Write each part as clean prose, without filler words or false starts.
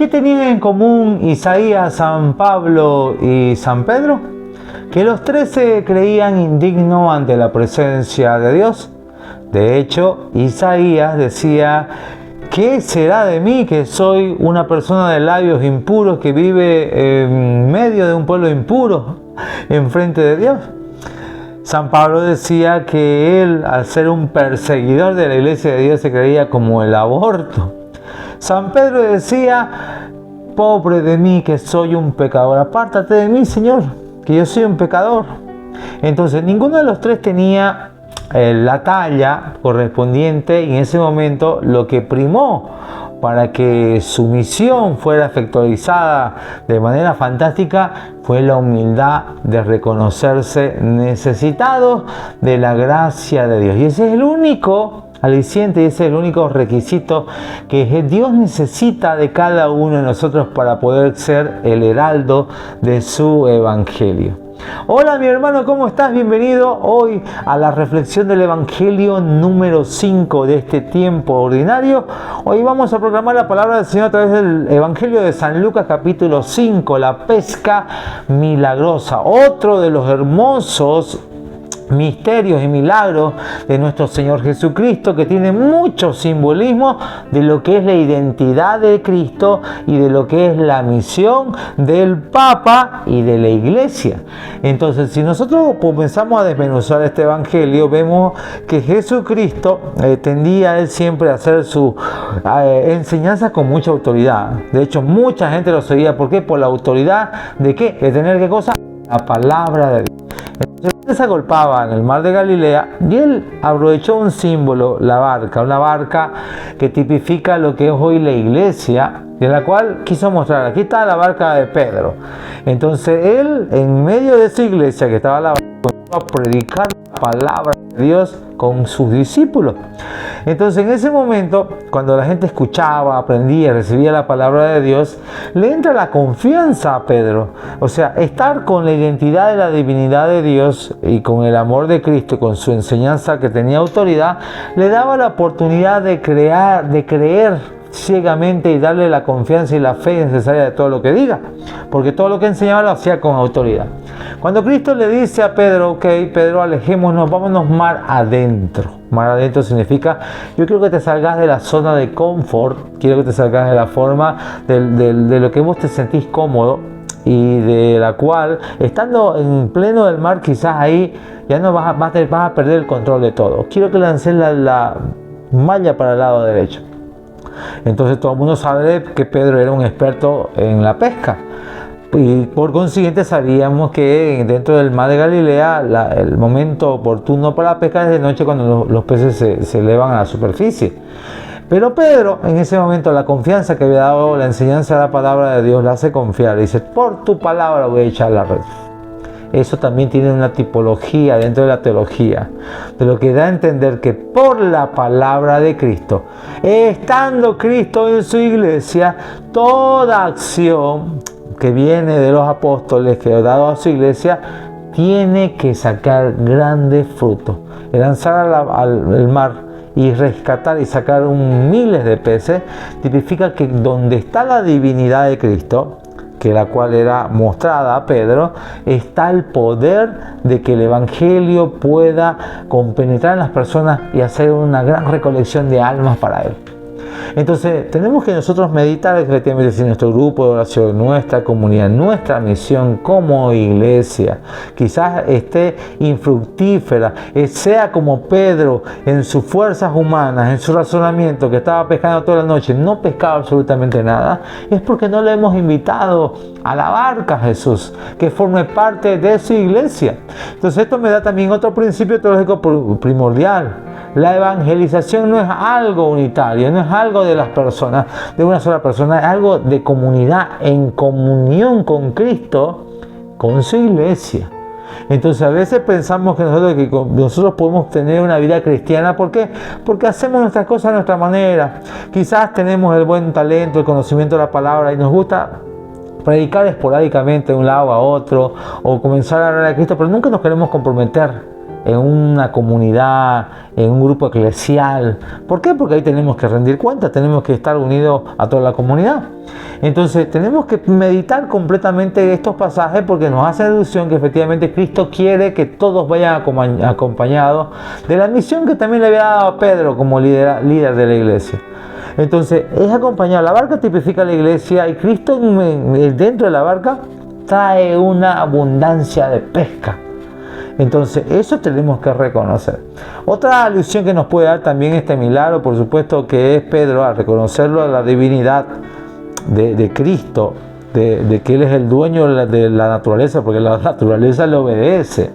¿Qué tenían en común Isaías, San Pablo y San Pedro? Que los tres se creían indignos ante la presencia de Dios. De hecho, Isaías decía: ¿qué será de mí que soy una persona de labios impuros que vive en medio de un pueblo impuro, enfrente de Dios? San Pablo decía que él, al ser un perseguidor de la iglesia de Dios, se creía como el aborto. San Pedro decía: pobre de mí que soy un pecador, apártate de mí, Señor, que yo soy un pecador. Entonces, ninguno de los tres tenía la talla correspondiente, y en ese momento lo que primó para que su misión fuera efectualizada de manera fantástica fue la humildad de reconocerse necesitados de la gracia de Dios. Y ese es el único aliciente, y ese es el único requisito que Dios necesita de cada uno de nosotros para poder ser el heraldo de su evangelio. Hola mi hermano, ¿cómo estás? Bienvenido hoy a la reflexión del Evangelio número 5 de este tiempo ordinario. Hoy vamos a proclamar la palabra del Señor a través del Evangelio de San Lucas capítulo 5, la pesca milagrosa, otro de los hermosos misterios y milagros de nuestro Señor Jesucristo, que tiene mucho simbolismo de lo que es la identidad de Cristo y de lo que es la misión del Papa y de la Iglesia. Entonces, si nosotros comenzamos a desmenuzar este evangelio, vemos que Jesucristo tendía él siempre a hacer su enseñanza con mucha autoridad. De hecho, mucha gente lo seguía. ¿Por qué? Por la autoridad de ¿qué? De tener ¿qué cosa? La palabra de Dios. Entonces, él se agolpaba en el mar de Galilea y él aprovechó un símbolo, la barca, una barca que tipifica lo que es hoy la iglesia, de la cual quiso mostrar. Aquí está la barca de Pedro. Entonces él, en medio de su iglesia que estaba la barca, comenzó a predicar la palabra de Dios con sus discípulos. Entonces, en ese momento, cuando la gente escuchaba, aprendía, recibía la palabra de Dios, le entra la confianza a Pedro. O sea, estar con la identidad de la divinidad de Dios y con el amor de Cristo, con su enseñanza que tenía autoridad, le daba la oportunidad de creer ciegamente y darle la confianza y la fe necesaria de todo lo que diga, porque todo lo que enseñaba lo hacía con autoridad. Cuando Cristo le dice a Pedro: ok, Pedro, alejémonos, vámonos mar adentro. Mar adentro significa: yo quiero que te salgas de la zona de confort, quiero que te salgas de la forma de lo que vos te sentís cómodo, y de la cual, estando en pleno del mar, quizás ahí ya no vas a perder el control de todo. Quiero que lances la malla para el lado derecho. Entonces todo el mundo sabe que Pedro era un experto en la pesca, y por consiguiente sabíamos que dentro del mar de Galilea el momento oportuno para la pesca es de noche, cuando los peces se elevan a la superficie. Pero Pedro, en ese momento, la confianza que había dado la enseñanza de la palabra de Dios, la hace confiar. Dice: por tu palabra voy a echar la red. Eso también tiene una tipología dentro de la teología, de lo que da a entender que por la palabra de Cristo, estando Cristo en su iglesia, toda acción que viene de los apóstoles que ha dado a su iglesia tiene que sacar grandes frutos. El lanzar al mar y rescatar y sacar miles de peces tipifica que donde está la divinidad de Cristo, que la cual era mostrada a Pedro, está el poder de que el evangelio pueda compenetrar en las personas y hacer una gran recolección de almas para él. Entonces tenemos que nosotros meditar efectivamente si nuestro grupo de oración, nuestra comunidad, nuestra misión como iglesia quizás esté infructífera, sea como Pedro en sus fuerzas humanas, en su razonamiento, que estaba pescando toda la noche, no pescaba absolutamente nada, es porque no le hemos invitado a la barca a Jesús, que forme parte de su iglesia. Entonces esto me da también otro principio teológico primordial. La evangelización no es algo unitario, no es algo de las personas, de una sola persona, es algo de comunidad, en comunión con Cristo, con su iglesia. Entonces a veces pensamos que nosotros podemos tener una vida cristiana. ¿Por qué? Porque hacemos nuestras cosas a nuestra manera. Quizás tenemos el buen talento, el conocimiento de la palabra y nos gusta predicar esporádicamente de un lado a otro o comenzar a hablar de Cristo, pero nunca nos queremos comprometer en una comunidad, en un grupo eclesial. ¿Por qué? Porque ahí tenemos que rendir cuentas, tenemos que estar unidos a toda la comunidad. Entonces tenemos que meditar completamente estos pasajes porque nos hace ilusión que efectivamente Cristo quiere que todos vayan acompañados de la misión que también le había dado a Pedro como líder de la iglesia. Entonces es acompañar. La barca tipifica la iglesia y Cristo dentro de la barca trae una abundancia de pesca. Entonces eso tenemos que reconocer. Otra alusión que nos puede dar también este milagro, por supuesto, que es Pedro al reconocerlo a la divinidad de Cristo, de que Él es el dueño de la naturaleza, porque la naturaleza le obedece.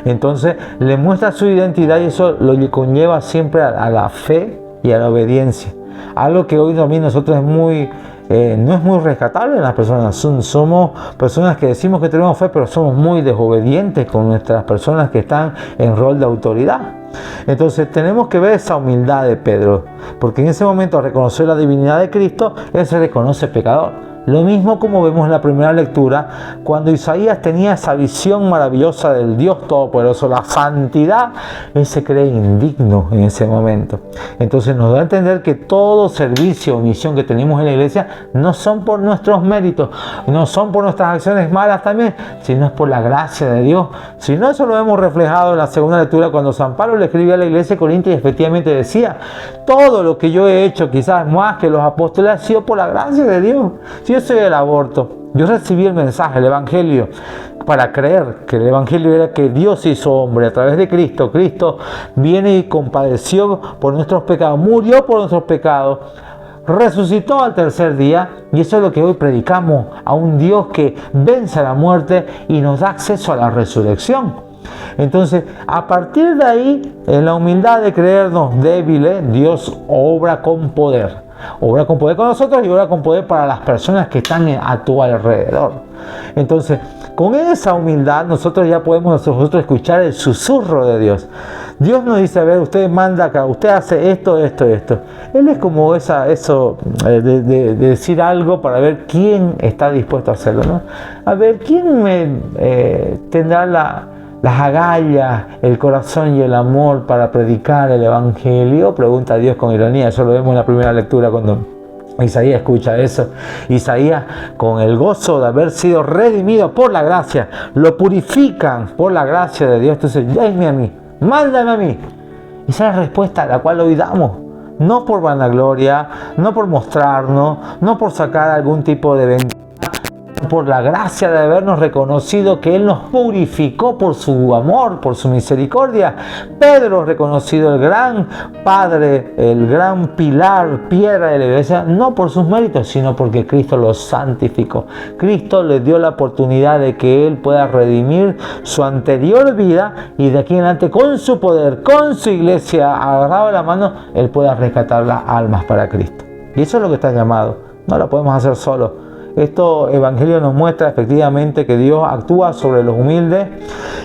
Entonces le muestra su identidad y eso lo conlleva siempre a la fe y a la obediencia. Algo que hoy también nosotros no es muy rescatable en las personas. Somos personas que decimos que tenemos fe, pero somos muy desobedientes con nuestras personas que están en rol de autoridad. Entonces tenemos que ver esa humildad de Pedro, porque en ese momento al reconocer la divinidad de Cristo, él se reconoce pecador. Lo mismo como vemos en la primera lectura, cuando Isaías tenía esa visión maravillosa del Dios Todopoderoso, la santidad, él se cree indigno en ese momento. Entonces nos da a entender que todo servicio o misión que tenemos en la iglesia no son por nuestros méritos, no son por nuestras acciones malas también, sino es por la gracia de Dios. Si no, eso lo hemos reflejado en la segunda lectura cuando San Pablo le escribía a la iglesia de Corinto y efectivamente decía: todo lo que yo he hecho, quizás más que los apóstoles, ha sido por la gracia de Dios. Si yo soy el aborto, yo recibí el mensaje, el evangelio, para creer que el evangelio era que Dios hizo hombre a través de Cristo. Cristo viene y compadeció por nuestros pecados, murió por nuestros pecados, resucitó al tercer día, y eso es lo que hoy predicamos, a un Dios que vence a la muerte y nos da acceso a la resurrección. Entonces, a partir de ahí, en la humildad de creernos débiles, Dios obra con poder. Obra con poder con nosotros y obra con poder para las personas que están a tu alrededor. Entonces, con esa humildad nosotros ya podemos escuchar el susurro de Dios. Dios nos dice: a ver, usted manda acá, usted hace esto. Él es como eso de decir algo para ver quién está dispuesto a hacerlo, ¿no? A ver, ¿quién tendrá las agallas, el corazón y el amor para predicar el evangelio? Pregunta Dios con ironía. Eso lo vemos en la primera lectura cuando Isaías escucha eso. Isaías, con el gozo de haber sido redimido por la gracia, lo purifican por la gracia de Dios. Entonces, llámame a mí, mándame a mí. Esa es la respuesta a la cual hoy damos. No por vanagloria, no por mostrarnos, no por sacar algún tipo de ventaja, por la gracia de habernos reconocido que Él nos purificó por su amor, por su misericordia. Pedro, reconocido el gran Padre, el gran pilar, piedra de la iglesia, no por sus méritos, sino porque Cristo lo santificó. Cristo le dio la oportunidad de que Él pueda redimir su anterior vida y de aquí en adelante, con su poder, con su iglesia agarrado de la mano, Él pueda rescatar las almas para Cristo. Y eso es lo que está llamado. No lo podemos hacer solos. Esto evangelio nos muestra efectivamente que Dios actúa sobre los humildes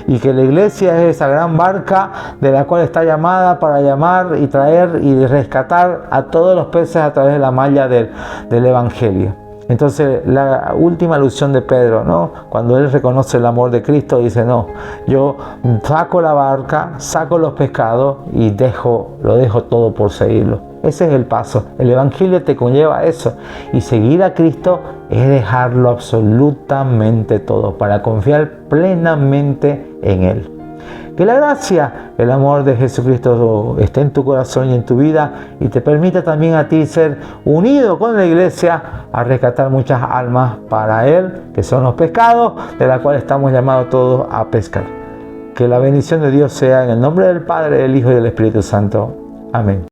y que la iglesia es esa gran barca de la cual está llamada para llamar y traer y rescatar a todos los peces a través de la malla del evangelio. Entonces, la última alusión de Pedro, ¿no? Cuando él reconoce el amor de Cristo, dice: no, yo saco la barca, saco los pescados y lo dejo todo por seguirlo. Ese es el paso. El evangelio te conlleva eso. Y seguir a Cristo es dejarlo absolutamente todo para confiar plenamente en Él. Que la gracia, el amor de Jesucristo esté en tu corazón y en tu vida y te permita también a ti ser unido con la iglesia a rescatar muchas almas para Él, que son los pescados de la cual estamos llamados todos a pescar. Que la bendición de Dios sea en el nombre del Padre, del Hijo y del Espíritu Santo. Amén.